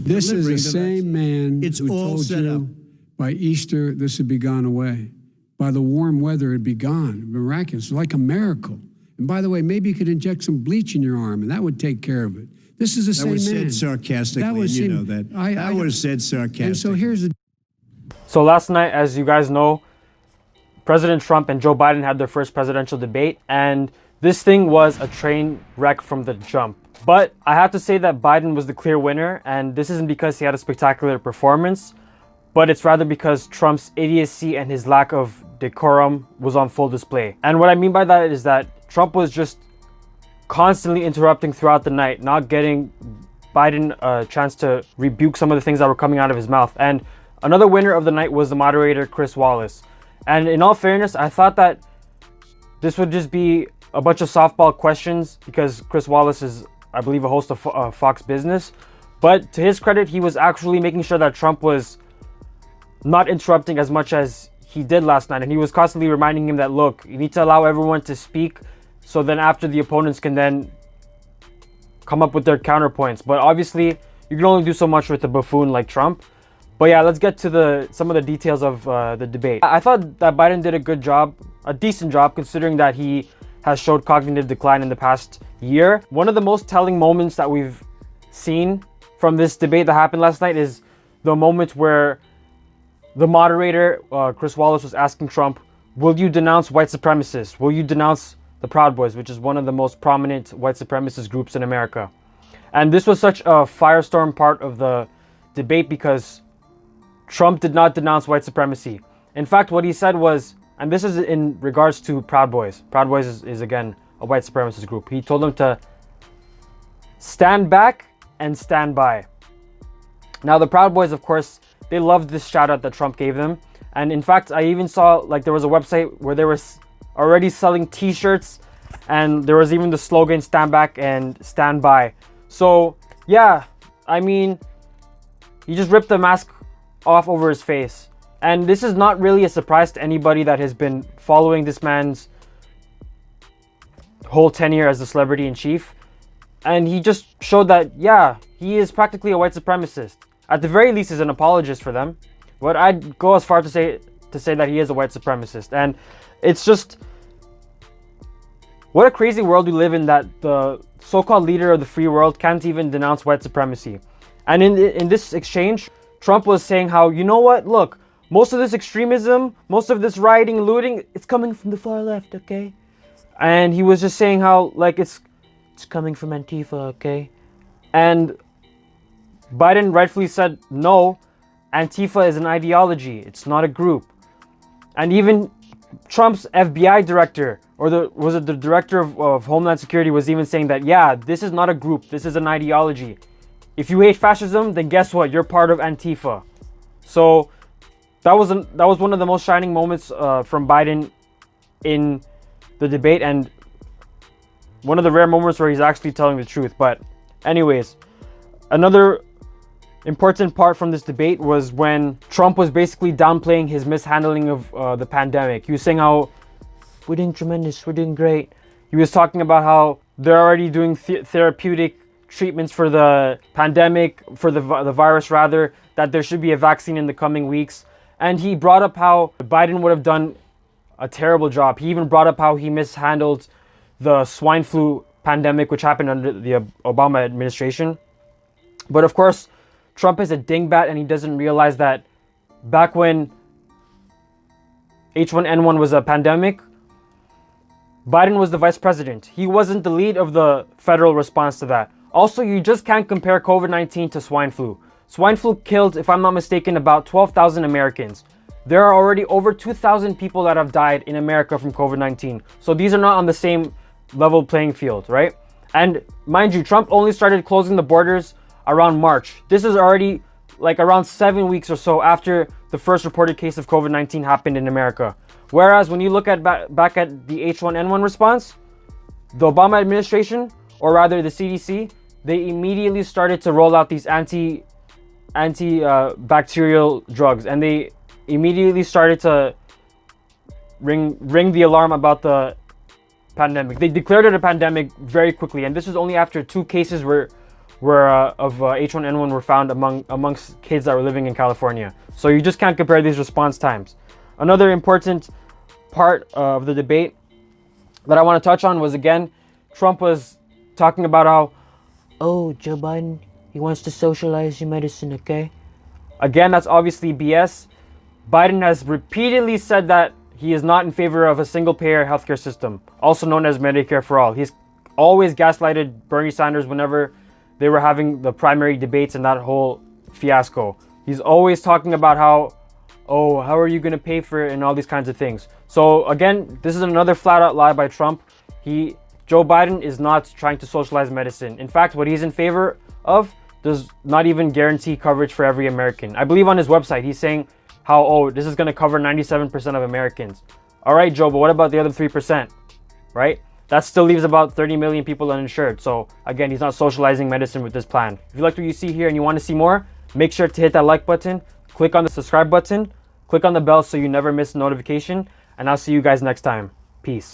This is the delivering same man It's who all told set you up. by Easter this would be gone away. By the warm weather, it'd be gone. Miraculous, like a miracle. And by the way, maybe you could inject some bleach in your arm, and that would take care of it. This is the same man. That was said sarcastically, That was and you him. know that. I That was said sarcastically. And so here's the So last night, as you guys know, President Trump and Joe Biden had their first presidential debate, and this thing was a train wreck from the jump. But I have to say that Biden was the clear winner, and this isn't because he had a spectacular performance, but it's rather because Trump's idiocy and his lack of decorum was on full display. And what I mean by that is that Trump was just constantly interrupting throughout the night, not getting Biden a chance to rebuke some of the things that were coming out of his mouth. And another winner of the night was the moderator, Chris Wallace. And in all fairness, I thought that this would just be a bunch of softball questions because Chris Wallace is, I believe, a host of Fox Business. But to his credit, he was actually making sure that Trump was not interrupting as much as he did last night. And he was constantly reminding him that, look, you need to allow everyone to speak so then after the opponents can then come up with their counterpoints. But obviously, you can only do so much with a buffoon like Trump. But yeah, let's get to some of the details of the debate. I thought that Biden did a good job, a decent job, considering that he has showed cognitive decline in the past year. One of the most telling moments that we've seen from this debate that happened last night is the moment where the moderator, Chris Wallace, was asking Trump, will you denounce white supremacists? Will you denounce the Proud Boys, which is one of the most prominent white supremacist groups in America? And this was such a firestorm part of the debate because Trump did not denounce white supremacy. In fact, what he said was, and this is in regards to Proud Boys. Proud Boys is again, a white supremacist group. He told them to stand back and stand by. Now, the Proud Boys, of course, they loved this shout out that Trump gave them. And in fact, I even saw, like, there was a website where they were already selling t-shirts, and there was even the slogan, stand back and stand by. So, yeah, I mean, he just ripped the mask off over his face. And this is not really a surprise to anybody that has been following this man's whole tenure as the celebrity in chief. And he just showed that, yeah, he is practically a white supremacist. At the very least, is an apologist for them. But I'd go as far to say that he is a white supremacist. And it's just, what a crazy world we live in that the so-called leader of the free world can't even denounce white supremacy. And in this exchange, Trump was saying how, you know what, look, most of this extremism, most of this rioting, looting, it's coming from the far left, okay? And he was just saying how, like, it's coming from Antifa, okay? And Biden rightfully said, no, Antifa is an ideology. It's not a group. And even Trump's FBI director, or the director of Homeland Security, was even saying that, yeah, this is not a group. This is an ideology. If you hate fascism, then guess what? You're part of Antifa. So that was one of the most shining moments from Biden in the debate, and one of the rare moments where he's actually telling the truth. But anyways, another important part from this debate was when Trump was basically downplaying his mishandling of the pandemic. He was saying how we're doing tremendous, we're doing great. He was talking about how they're already doing therapeutic treatments for the pandemic, for the virus rather, that there should be a vaccine in the coming weeks. And he brought up how Biden would have done a terrible job. He even brought up how he mishandled the swine flu pandemic, which happened under the Obama administration. But of course, Trump is a dingbat, and he doesn't realize that back when H1N1 was a pandemic, Biden was the vice president. He wasn't the lead of the federal response to that. Also, you just can't compare COVID-19 to swine flu. Swine flu killed, if I'm not mistaken, about 12,000 Americans. There are already over 2,000 people that have died in America from COVID-19. So these are not on the same level playing field, right? And mind you, Trump only started closing the borders around March. This is already like around 7 weeks or so after the first reported case of COVID-19 happened in America. Whereas when you look at back at the H1N1 response, the Obama administration, or rather the CDC, they immediately started to roll out these anti-bacterial drugs, and they immediately started to ring the alarm about the pandemic. They declared it a pandemic very quickly, and this was only after 2 cases were of H1N1 were found amongst kids that were living in California. So you just can't compare these response times. Another important part of the debate that I want to touch on was, again, Trump was talking about how, oh, Joe Biden, he wants to socialize your medicine, okay? Again, that's obviously BS. Biden has repeatedly said that he is not in favor of a single-payer healthcare system, also known as Medicare for All. He's always gaslighted Bernie Sanders whenever they were having the primary debates and that whole fiasco. He's always talking about how, oh, how are you going to pay for it and all these kinds of things. So again, this is another flat-out lie by Trump. Joe Biden is not trying to socialize medicine. In fact, what he's in favor of does not even guarantee coverage for every American. I believe on his website, he's saying how, oh, this is going to cover 97% of Americans. All right, Joe, but what about the other 3%, right? That still leaves about 30 million people uninsured. So again, he's not socializing medicine with this plan. If you like what you see here and you want to see more, make sure to hit that like button, click on the subscribe button, click on the bell so you never miss a notification, and I'll see you guys next time. Peace.